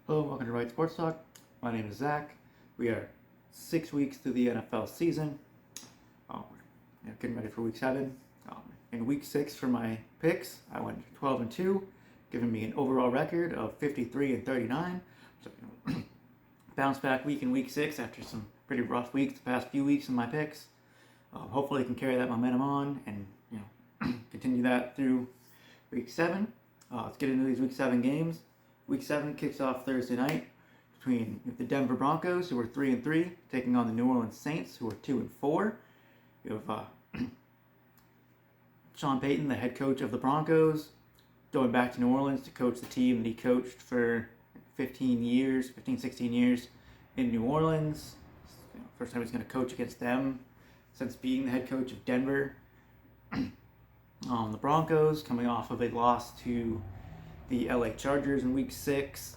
Hello and welcome to Right Sports Talk. My name is Zach. We are 6 weeks through the NFL season. We're getting ready for week 7. In week 6 for my picks, I went 12-2, giving me an overall record of 53-39. So, bounce back week in week 6 after some pretty rough weeks the past few weeks in my picks. Hopefully, I can carry that momentum on and continue that through week 7. Let's get into these week 7 games. Week 7 kicks off Thursday night between the Denver Broncos, who are 3-3, taking on the New Orleans Saints, who are 2-4. You have Sean Payton, the head coach of the Broncos, going back to New Orleans to coach the team that he coached for 16 years in New Orleans. First time he's going to coach against them since being the head coach of Denver. The Broncos coming off of a loss to the LA Chargers in week 6,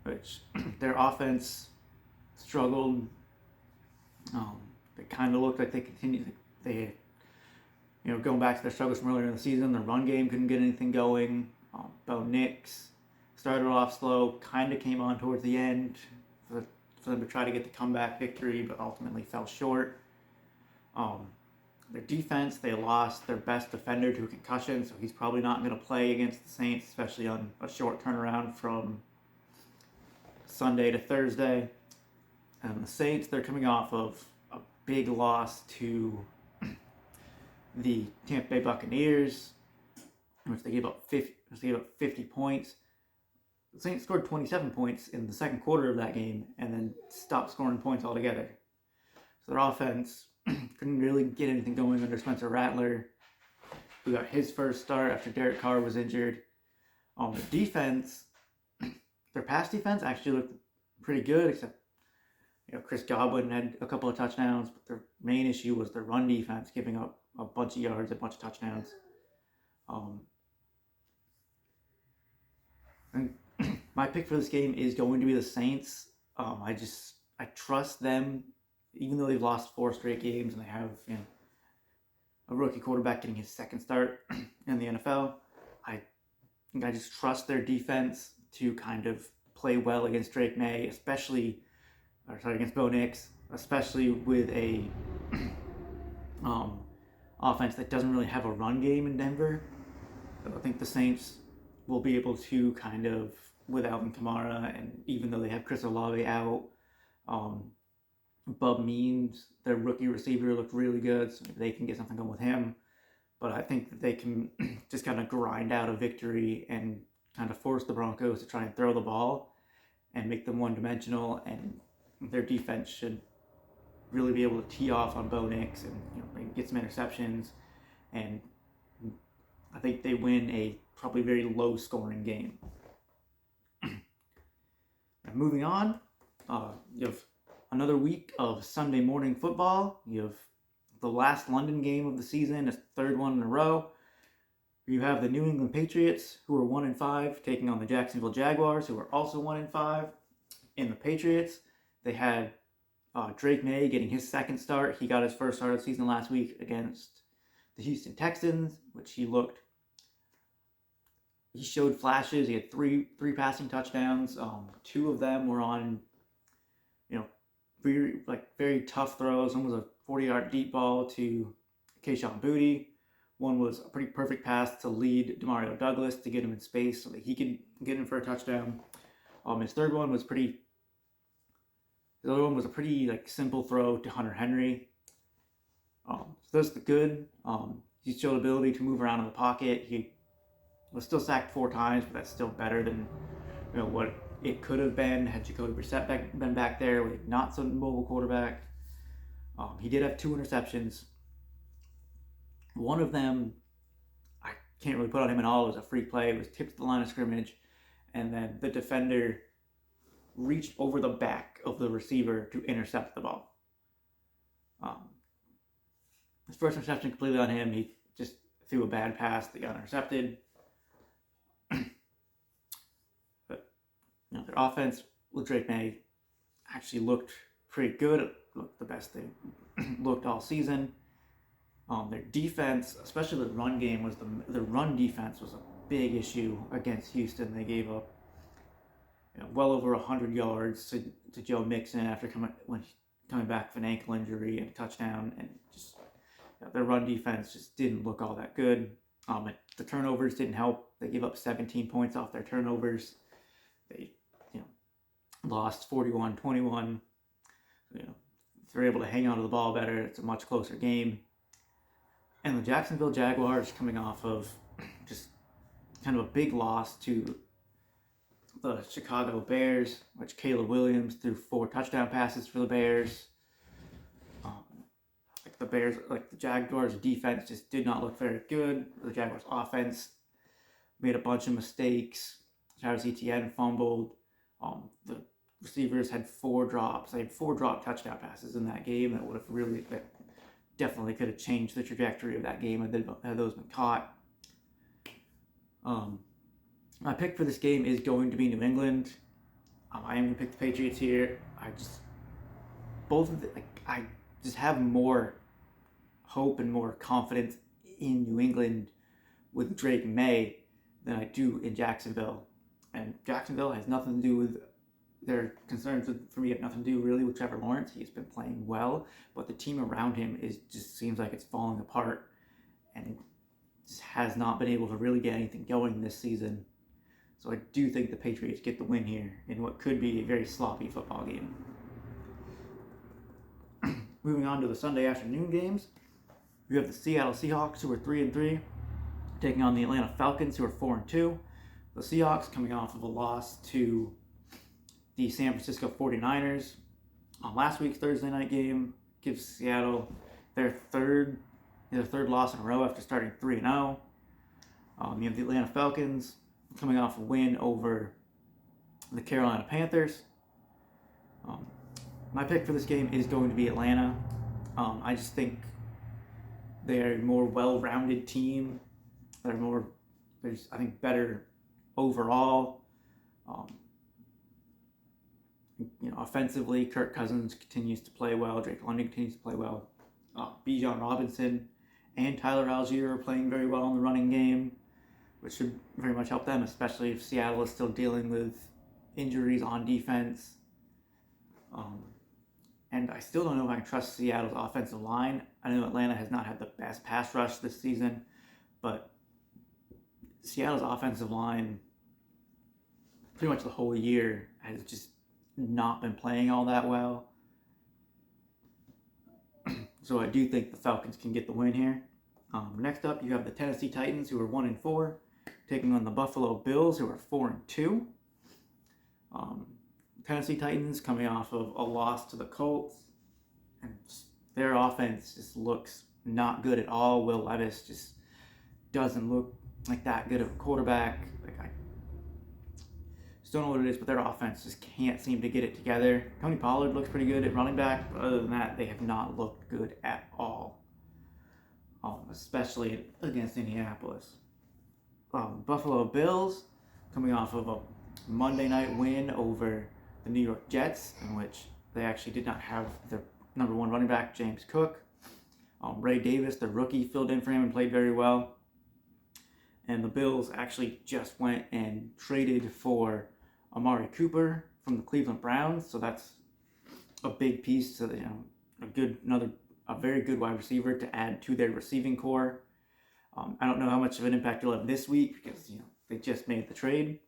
which their offense struggled. It kind of looked like going back to their struggles from earlier in the season, the run game couldn't get anything going. Bo Nix started off slow, kind of came on towards the end for them to try to get the comeback victory, but ultimately fell short. Their defense, they lost their best defender to a concussion, so he's probably not going to play against the Saints, especially on a short turnaround from Sunday to Thursday. And the Saints, they're coming off of a big loss to the Tampa Bay Buccaneers, in which they gave up 50 points. The Saints scored 27 points in the second quarter of that game and then stopped scoring points altogether. So their offense couldn't really get anything going under Spencer Rattler, who got his first start after Derek Carr was injured. The defense, their pass defense actually looked pretty good, except Chris Godwin had a couple of touchdowns, but their main issue was their run defense, giving up a bunch of yards, a bunch of touchdowns. And my pick for this game is going to be the Saints. I trust them. Even though they've lost 4 straight games and they have a rookie quarterback getting his second start in the NFL, I just trust their defense to kind of play well against Drake May, against Bo Nix, especially with a offense that doesn't really have a run game in Denver. So I think the Saints will be able to kind of, with Alvin Kamara, and even though they have Chris Olave out, Bub Means, their rookie receiver, looked really good, so maybe they can get something going with him. But I think that they can just kind of grind out a victory and kind of force the Broncos to try and throw the ball and make them one-dimensional, and their defense should really be able to tee off on Bo Nix and get some interceptions. And I think they win a probably very low-scoring game. Now, moving on, you have another week of Sunday morning football. You have the last London game of the season, a third one in a row. You have the New England Patriots, who are 1-5, taking on the Jacksonville Jaguars, who are also 1-5. In the Patriots, they had Drake May getting his second start. He got his first start of the season last week against the Houston Texans, which he showed flashes. He had three passing touchdowns. 2 of them were on very tough throws. One was a 40-yard deep ball to Kayshon Boutte. One was a pretty perfect pass to lead Demario Douglas to get him in space so that he could get in for a touchdown. His third one was the other one was a pretty simple throw to Hunter Henry. So that's the good. He showed ability to move around in the pocket. He was still sacked 4 times, but that's still better than what it could have been had Jacoby Brissett been back there with a not so mobile quarterback. He did have 2 interceptions. One of them, I can't really put on him at all. It was a free play. It was tipped to the line of scrimmage, and then the defender reached over the back of the receiver to intercept the ball. His first interception completely on him. He just threw a bad pass that got intercepted. Their offense with Drake May actually looked pretty good. It looked the best they looked all season. Their defense, especially the run game, the run defense was a big issue against Houston. They gave up well over 100 yards to Joe Mixon after coming back from an ankle injury and a touchdown, and just their run defense just didn't look all that good. The turnovers didn't help. They gave up 17 points off their turnovers. They lost 41-21. If they're able to hang on to the ball better, it's a much closer game. And the Jacksonville Jaguars, coming off of just kind of a big loss to the Chicago Bears, which Caleb Williams threw 4 touchdown passes for the Bears. The Jaguars defense just did not look very good. The Jaguars offense made a bunch of mistakes. Travis Etienne fumbled. The receivers had 4 drops. They had 4 drop touchdown passes in that game that definitely could have changed the trajectory of that game had those been caught. My pick for this game is going to be New England. I am going to pick the Patriots here. I just have more hope and more confidence in New England with Drake May than I do in Jacksonville. And Jacksonville has nothing to do with their concerns for me have nothing to do really with Trevor Lawrence. He's been playing well, but the team around him just seems like it's falling apart and just has not been able to really get anything going this season. So I do think the Patriots get the win here in what could be a very sloppy football game. Moving on to the Sunday afternoon games, we have the Seattle Seahawks, who are 3-3, taking on the Atlanta Falcons, who are 4-2. The Seahawks coming off of a loss to the San Francisco 49ers on last week's Thursday night game, gives Seattle their third loss in a row after starting 3-0. You have the Atlanta Falcons coming off a win over the Carolina Panthers. My pick for this game is going to be Atlanta. I just think they're a more well-rounded team. They're better overall. Offensively, Kirk Cousins continues to play well. Drake London continues to play well. Bijan Robinson and Tyler Algier are playing very well in the running game, which should very much help them, especially if Seattle is still dealing with injuries on defense. And I still don't know if I can trust Seattle's offensive line. I know Atlanta has not had the best pass rush this season, but Seattle's offensive line pretty much the whole year has just not been playing all that well. So I do think the Falcons can get the win here. Next up, you have the Tennessee Titans, who are 1-4, taking on the Buffalo Bills, who are 4-2. Tennessee Titans coming off of a loss to the Colts, and their offense just looks not good at all. Will Levis just doesn't look like that good of a quarterback. I just don't know what it is, but their offense just can't seem to get it together. Tony Pollard looks pretty good at running back, but other than that, they have not looked good at all, especially against Indianapolis. Buffalo Bills coming off of a Monday night win over the New York Jets, in which they actually did not have their number 1 running back, James Cook. Ray Davis, the rookie, filled in for him and played very well. And the Bills actually just went and traded for Amari Cooper from the Cleveland Browns, so that's a big piece to a very good wide receiver to add to their receiving core. I don't know how much of an impact he'll have this week because they just made the trade,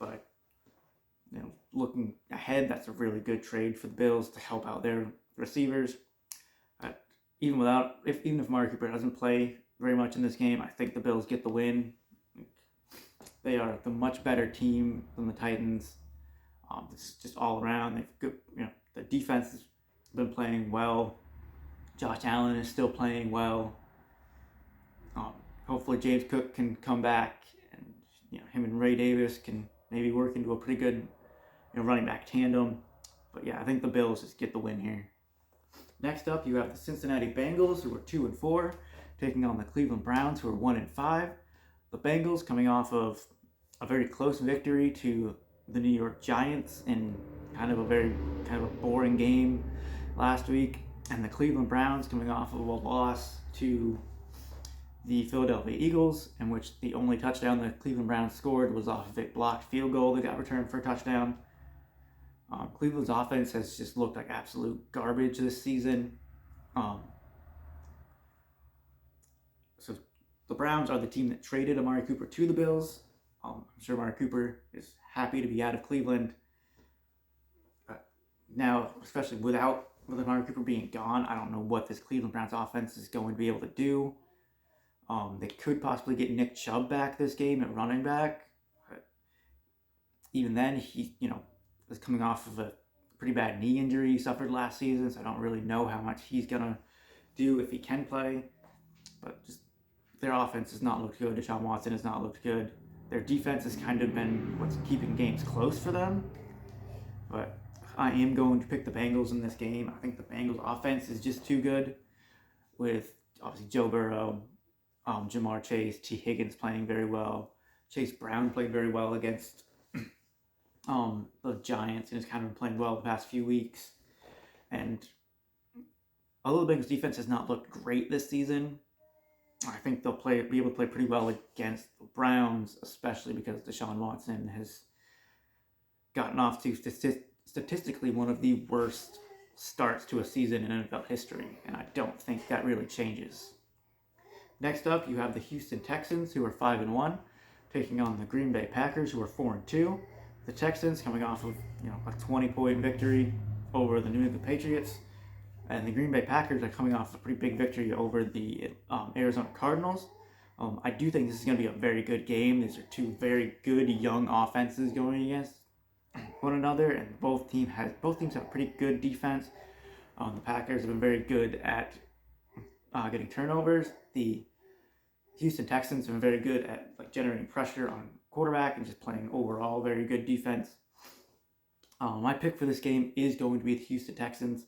but looking ahead, that's a really good trade for the Bills to help out their receivers. Even if Amari Cooper doesn't play very much in this game, I think the Bills get the win. They are the much better team than the Titans. It's just all around. They've good. The defense has been playing well. Josh Allen is still playing well. Hopefully James Cook can come back, and him and Ray Davis can maybe work into a pretty good running back tandem. But yeah, I think the Bills just get the win here. Next up, you have the Cincinnati Bengals, who are 2-4, taking on the Cleveland Browns, who are 1-5. The Bengals coming off of a very close victory to the New York Giants in kind of a boring game last week, and the Cleveland Browns coming off of a loss to the Philadelphia Eagles, in which the only touchdown the Cleveland Browns scored was off of a blocked field goal that got returned for a touchdown. Cleveland's offense has just looked like absolute garbage this season. So the Browns are the team that traded Amari Cooper to the Bills. I'm sure Amari Cooper is happy to be out of Cleveland. Now, especially with Amari Cooper being gone, I don't know what this Cleveland Browns offense is going to be able to do. They could possibly get Nick Chubb back this game at running back. But even then, he is coming off of a pretty bad knee injury he suffered last season, so I don't really know how much he's going to do if he can play. But just their offense has not looked good. Deshaun Watson has not looked good. Their defense has kind of been what's keeping games close for them. But I am going to pick the Bengals in this game. I think the Bengals offense is just too good, with obviously Joe Burrow, Jamar Chase, T. Higgins playing very well. Chase Brown played very well against the Giants and has kind of been playing well the past few weeks. And although the Bengals defense has not looked great this season, I think they'll be able to play pretty well against the Browns, especially because Deshaun Watson has gotten off to statistically one of the worst starts to a season in NFL history, and I don't think that really changes. Next up, you have the Houston Texans, who are 5-1, taking on the Green Bay Packers, who are 4-2. The Texans coming off of a 20-point victory over the New England Patriots, and the Green Bay Packers are coming off a pretty big victory over the Arizona Cardinals. I do think this is going to be a very good game. These are two very good young offenses going against one another, and both teams have pretty good defense. The Packers have been very good at getting turnovers. The Houston Texans have been very good at generating pressure on quarterback and just playing overall very good defense. My pick for this game is going to be the Houston Texans.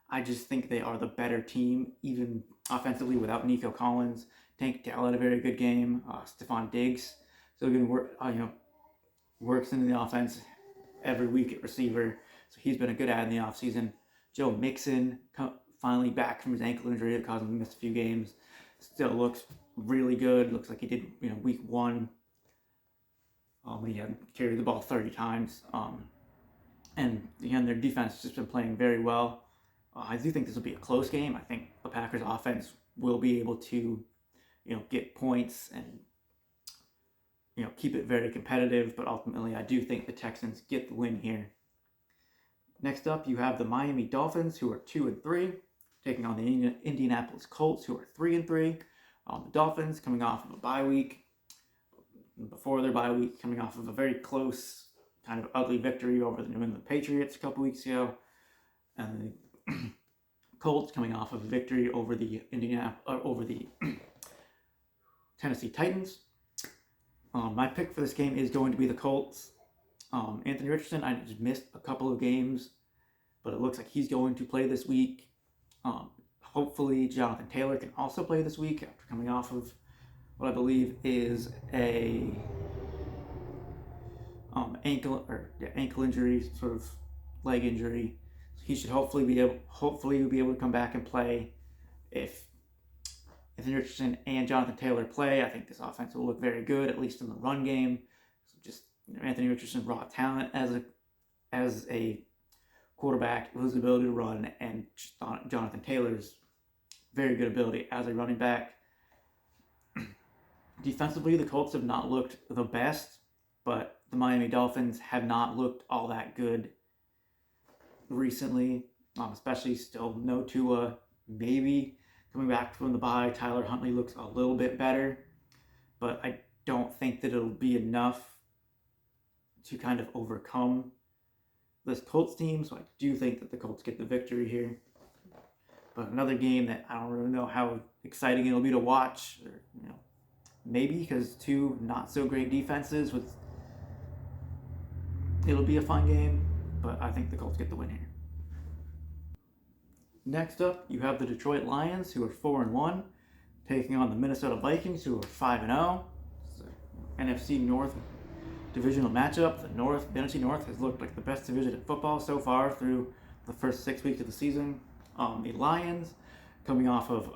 I just think they are the better team, even offensively without Nico Collins. Tank Dell had a very good game. Stephon Diggs still getting works into the offense every week at receiver, so he's been a good add in the offseason. Joe Mixon finally back from his ankle injury that caused him to miss a few games. Still looks really good. Looks like he did week 1 when he had carried the ball 30 times. And again, their defense has just been playing very well. I do think this will be a close game. I think the Packers offense will be able to get points and keep it very competitive, but ultimately I do think the Texans get the win here. Next up, you have the Miami Dolphins, who are 2-3, taking on the Indianapolis Colts, who are 3-3. The Dolphins coming off of a bye week. Before their bye week, coming off of a very close, kind of ugly victory over the New England Patriots a couple weeks ago, and the Colts coming off of a victory over the Tennessee Titans. My pick for this game is going to be the Colts. Anthony Richardson, I just missed a couple of games, but it looks like he's going to play this week. Hopefully, Jonathan Taylor can also play this week after coming off of what I believe is a ankle injury, sort of leg injury. He should hopefully be able to come back and play. If Anthony Richardson and Jonathan Taylor play, I think this offense will look very good, at least in the run game. So just Anthony Richardson, raw talent as a quarterback with his ability to run, and Jonathan Taylor's very good ability as a running back. Defensively, the Colts have not looked the best, but the Miami Dolphins have not looked all that good recently, especially still no Tua. Maybe coming back from the bye, Tyler Huntley looks a little bit better, but I don't think that it'll be enough to kind of overcome this Colts team, so I do think that the Colts get the victory here. But another game that I don't really know how exciting it'll be to watch, or maybe because two not so great defenses, it'll be a fun game, but I think the Colts get the win here. Next up, you have the Detroit Lions, who are 4-1, taking on the Minnesota Vikings, who are 5-0. It's an NFC North divisional matchup. The NFC North has looked like the best division in football so far through the first 6 weeks of the season. The Lions, coming off of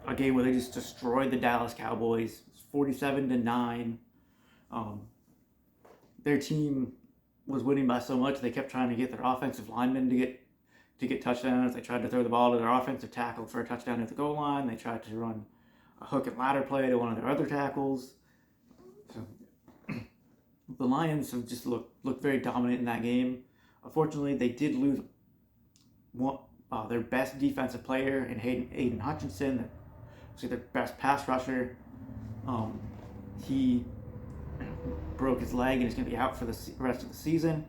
a game where they just destroyed the Dallas Cowboys, 47-9. Their team was winning by so much they kept trying to get their offensive linemen to get touchdowns. They tried to throw the ball to their offensive tackle for a touchdown at the goal line. They tried to run a hook and ladder play to one of their other tackles. So the Lions have just looked very dominant in that game. Unfortunately, they did lose their best defensive player in Aiden Hutchinson, their best pass rusher. He broke his leg and is going to be out for the rest of the season.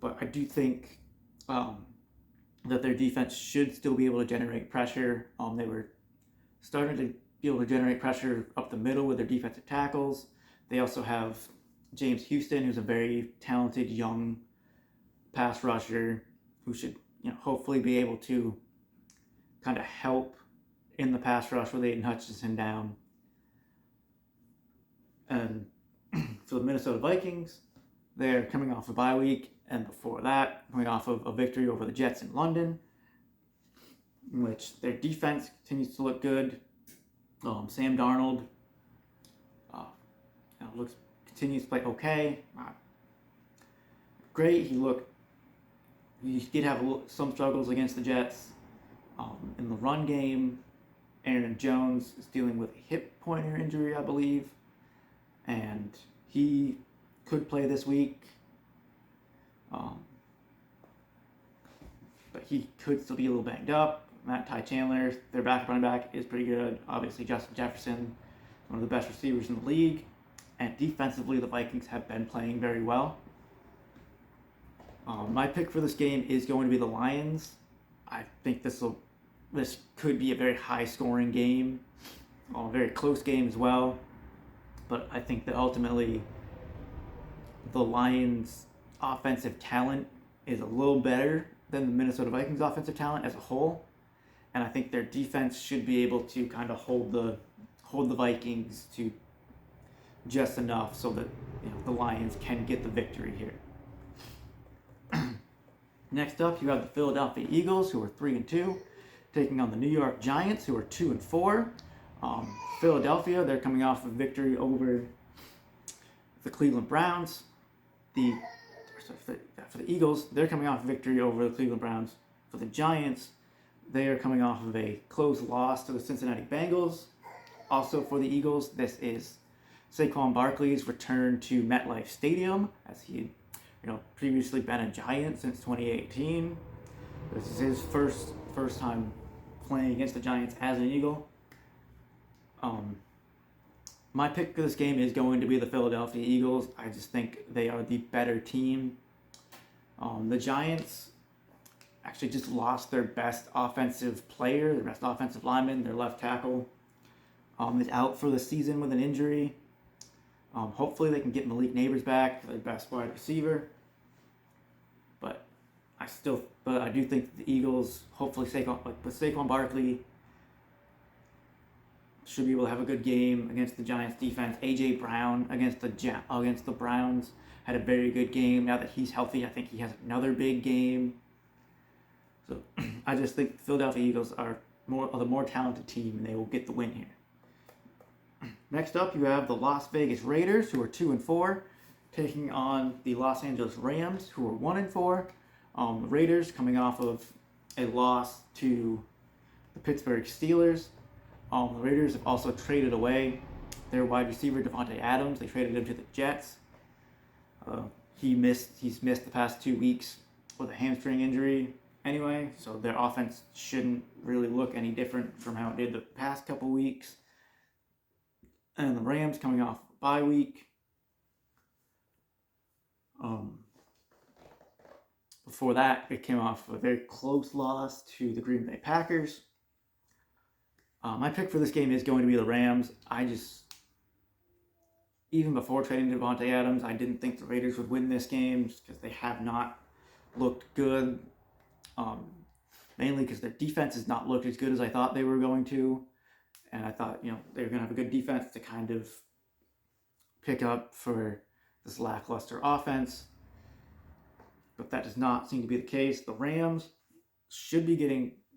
But I do think that their defense should still be able to generate pressure. They were starting to be able to generate pressure up the middle with their defensive tackles. They also have James Houston, who's a very talented young pass rusher who should hopefully be able to kind of help in the pass rush with Aiden Hutchinson down. And for the Minnesota Vikings, they're coming off a bye week, and before that, coming off of a victory over the Jets in London, in which their defense continues to look good. Sam Darnold continues to play okay. Not great. He did have some struggles against the Jets. In the run game, Aaron Jones is dealing with a hip pointer injury, I believe, and he could play this week. But he could still be a little banged up. Ty Chandler, their backup running back, is pretty good. Obviously, Justin Jefferson, one of the best receivers in the league. And defensively, the Vikings have been playing very well. My pick for this game is going to be the Lions. I think this could be a very high-scoring game, a very close game as well. But I think that ultimately the Lions' offensive talent is a little better than the Minnesota Vikings' offensive talent as a whole, and I think their defense should be able to kind of hold the Vikings to just enough so that the Lions can get the victory here. Next up, you have the Philadelphia Eagles, who are 3-2, taking on the New York Giants, who are 2-4. Philadelphia, they're coming off a victory over the Cleveland Browns. For the Eagles, they're coming off a victory over the Cleveland Browns. For the Giants, they are coming off of a close loss to the Cincinnati Bengals. Also for the Eagles, this is Saquon Barkley's return to MetLife Stadium, as he had previously been a Giant since 2018. This is his first time playing against the Giants as an Eagle. My pick for this game is going to be the Philadelphia Eagles. I just think they are the better team. The Giants actually just lost their best offensive player, their best offensive lineman, their left tackle, is out for the season with an injury. Hopefully they can get Malik Neighbors back, their best wide receiver. But I do think the Eagles, hopefully with Saquon Barkley, should be able to have a good game against the Giants defense. A.J. Brown against the Browns had a very good game. Now that he's healthy, I think he has another big game. So I just think the Philadelphia Eagles are the more talented team, and they will get the win here. Next up, you have the Las Vegas Raiders, who are 2-4, taking on the Los Angeles Rams, who are 1-4. The Raiders coming off of a loss to the Pittsburgh Steelers. The Raiders have also traded away their wide receiver Davante Adams. They traded him to the Jets. He's missed the past 2 weeks with a hamstring injury anyway, so their offense shouldn't really look any different from how it did the past couple weeks. And the Rams coming off a bye week. Before that, it came off a very close loss to the Green Bay Packers. My pick for this game is going to be the Rams. Even before trading Davante Adams, I didn't think the Raiders would win this game because they have not looked good. Mainly because their defense has not looked as good as I thought they were going to. And I thought, they were going to have a good defense to kind of pick up for this lackluster offense. But that does not seem to be the case. The Rams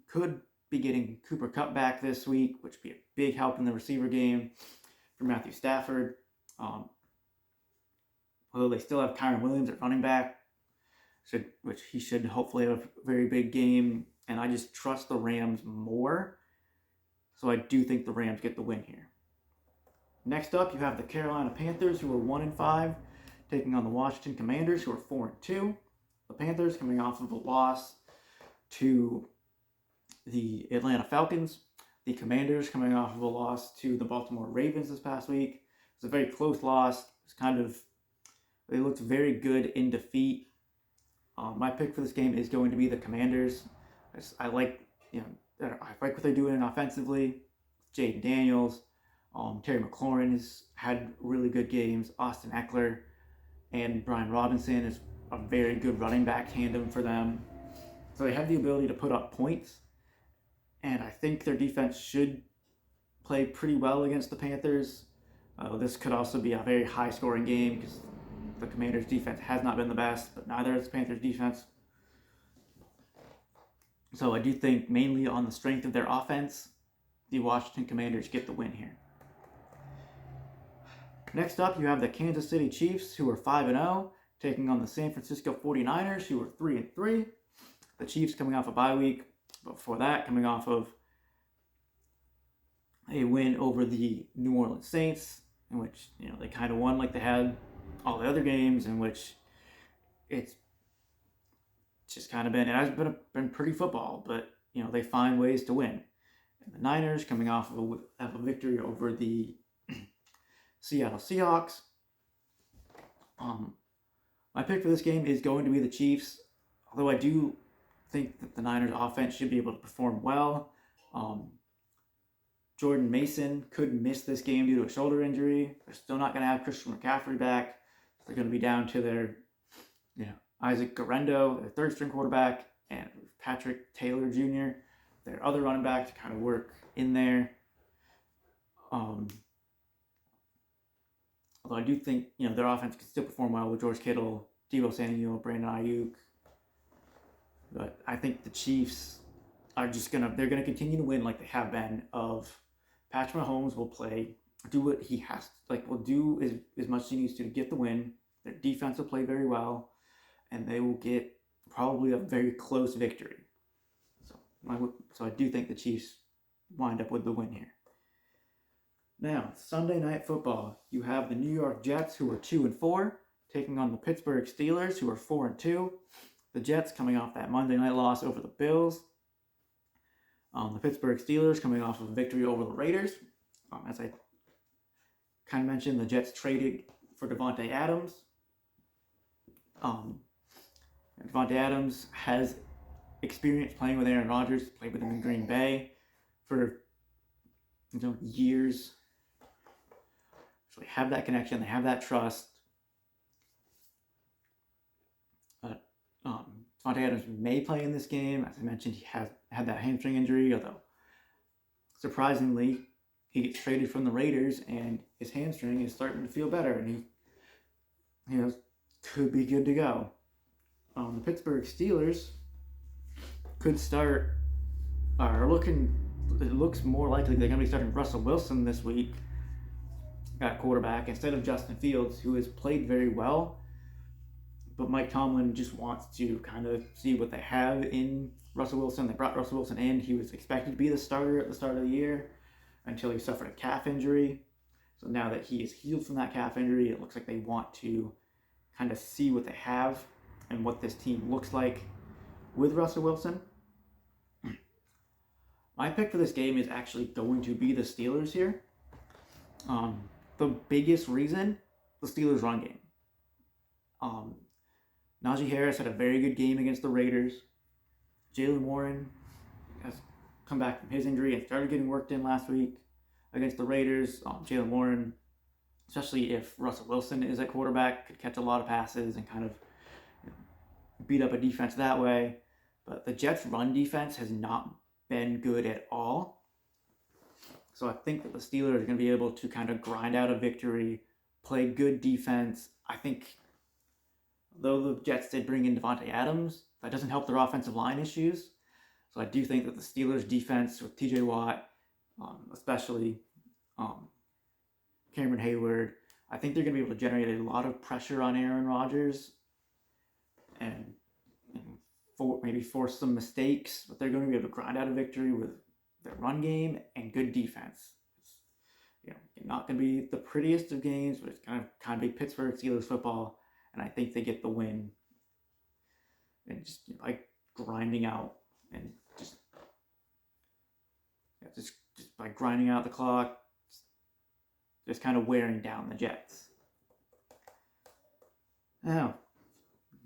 could be getting Cooper Kupp back this week, which would be a big help in the receiver game for Matthew Stafford. Although they still have Kyren Williams at running back, which he should hopefully have a very big game. And I just trust the Rams more. So I do think the Rams get the win here. Next up, you have the Carolina Panthers, who are 1-5, taking on the Washington Commanders, who are 4-2. The Panthers coming off of a loss to the Atlanta Falcons. The Commanders coming off of a loss to the Baltimore Ravens this past week. It was a very close loss. They looked very good in defeat. My pick for this game is going to be the Commanders. I like what they're doing offensively. Jaden Daniels, Terry McLaurin has had really good games. Austin Eckler and Brian Robinson is a very good running back tandem for them. So they have the ability to put up points. And I think their defense should play pretty well against the Panthers. This could also be a very high-scoring game because the Commanders' defense has not been the best, but neither is the Panthers' defense. So I do think mainly on the strength of their offense, the Washington Commanders get the win here. Next up, you have the Kansas City Chiefs, who are 5-0, taking on the San Francisco 49ers, who are 3-3. The Chiefs coming off a bye week, but before that, coming off of a win over the New Orleans Saints, in which they kind of won like they had all the other games, in which it's just kind of been, it has been pretty football, but they find ways to win. And the Niners coming off of a victory over the Seattle Seahawks. My pick for this game is going to be the Chiefs, although I do think that the Niners offense should be able to perform well. Jordan Mason could miss this game due to a shoulder injury. They're still not going to have Christian McCaffrey back. So they're going to be down to their, Isaac Guerendo, their third-string quarterback, and Patrick Taylor Jr., their other running back, to kind of work in there. Although I do think, their offense can still perform well with George Kittle, Deebo Samuel, Brandon Ayuk. But I think the Chiefs are they're going to continue to win like they have been. Patrick Mahomes will do what he has, will do as much as he needs to get the win. Their defense will play very well, and they will get probably a very close victory. So I do think the Chiefs wind up with the win here. Now, Sunday Night Football. You have the New York Jets, who are 2-4, taking on the Pittsburgh Steelers, who are 4-2. The Jets coming off that Monday night loss over the Bills. The Pittsburgh Steelers coming off of a victory over the Raiders. As I kind of mentioned, the Jets traded for Davante Adams. Davante Adams has experience playing with Aaron Rodgers, played with him in Green Bay for years. So they have that connection, they have that trust. Davante Adams may play in this game. As I mentioned, he has had that hamstring injury, although surprisingly, he gets traded from the Raiders and his hamstring is starting to feel better, and he could be good to go. The Pittsburgh Steelers could start, it looks more likely they're going to be starting Russell Wilson this week at quarterback instead of Justin Fields, who has played very well. But Mike Tomlin just wants to kind of see what they have in Russell Wilson. They brought Russell Wilson in. He was expected to be the starter at the start of the year until he suffered a calf injury. So now that he is healed from that calf injury, it looks like they want to kind of see what they have and what this team looks like with Russell Wilson. My pick for this game is actually going to be the Steelers here. The biggest reason, the Steelers' run game. Najee Harris had a very good game against the Raiders. Jaylen Warren has come back from his injury and started getting worked in last week against the Raiders. Jaylen Warren, especially if Russell Wilson is at quarterback, could catch a lot of passes and kind of beat up a defense that way. But the Jets' run defense has not been good at all. So I think that the Steelers are going to be able to kind of grind out a victory, play good defense. I think, though the Jets did bring in Davante Adams, that doesn't help their offensive line issues. So I do think that the Steelers defense with TJ Watt, especially Cameron Hayward, I think they're going to be able to generate a lot of pressure on Aaron Rodgers and maybe force some mistakes, but they're going to be able to grind out a victory with their run game and good defense. It's not going to be the prettiest of games, but it's kind of be Pittsburgh Steelers football, and I think they get the win. And just like grinding out and just by grinding out the clock, just kind of wearing down the Jets. Now,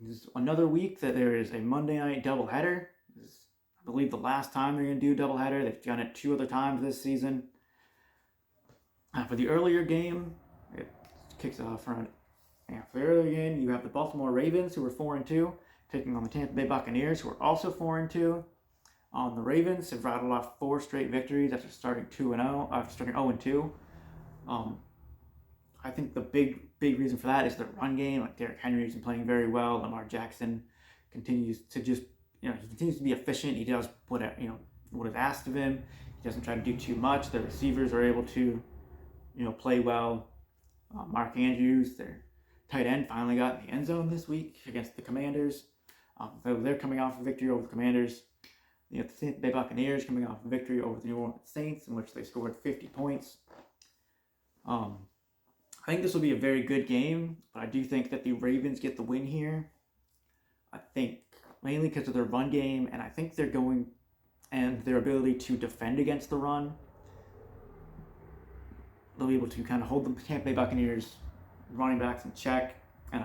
this is another week that there is a Monday night doubleheader. This is, I believe, the last time they're going to do a doubleheader. They've done it 2 other times this season. For the earlier game, it kicks off around. For the earlier game, you have the Baltimore Ravens, who are 4-2, taking on the Tampa Bay Buccaneers, who are also 4-2. The Ravens have rattled off 4 straight victories after starting 0-2. I think the big reason for that is their run game. Like Derrick Henry has been playing very well. Lamar Jackson continues to he continues to be efficient. He does what is asked of him. He doesn't try to do too much. The receivers are able to, play well. Mark Andrews, their tight end, finally got in the end zone this week against the Commanders. They're coming off a victory over the Commanders. The Tampa Bay Buccaneers coming off a victory over the New Orleans Saints, in which they scored 50 points. I think this will be a very good game, but I do think that the Ravens get the win here. I think mainly because of their run game, and I think and their ability to defend against the run. They'll be able to kind of hold the Tampa Bay Buccaneers running backs in check, and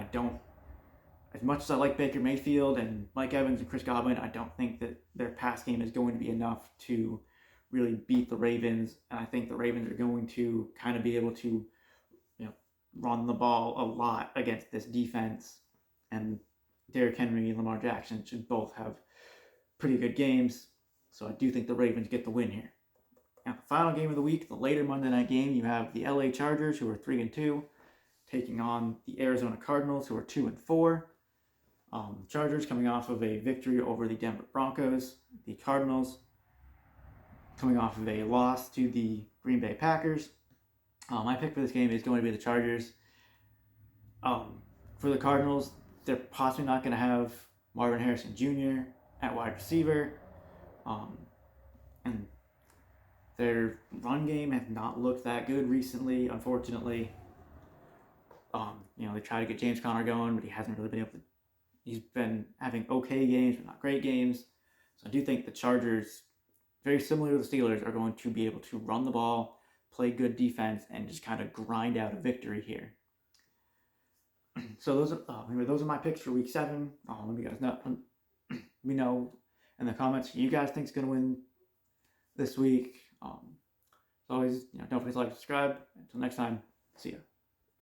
as much as I like Baker Mayfield and Mike Evans and Chris Godwin, I don't think that their pass game is going to be enough to really beat the Ravens, and I think the Ravens are going to kind of be able to run the ball a lot against this defense, and Derrick Henry and Lamar Jackson should both have pretty good games, so I do think the Ravens get the win here. Now, the final game of the week, the later Monday night game, you have the LA Chargers, who are 3-2, taking on the Arizona Cardinals, who are 2-4. Chargers coming off of a victory over the Denver Broncos. The Cardinals coming off of a loss to the Green Bay Packers. My pick for this game is going to be the Chargers. For the Cardinals, they're possibly not going to have Marvin Harrison Jr. at wide receiver. And their run game has not looked that good recently, unfortunately. They tried to get James Conner going, but he hasn't really been able to. He's been having okay games, but not great games. So I do think the Chargers, very similar to the Steelers, are going to be able to run the ball, play good defense, and just kind of grind out a victory here. So those are my picks for Week 7. Let you guys know. Let me know in the comments who you guys think is going to win this week. As always, don't forget to like and subscribe. Until next time, see ya.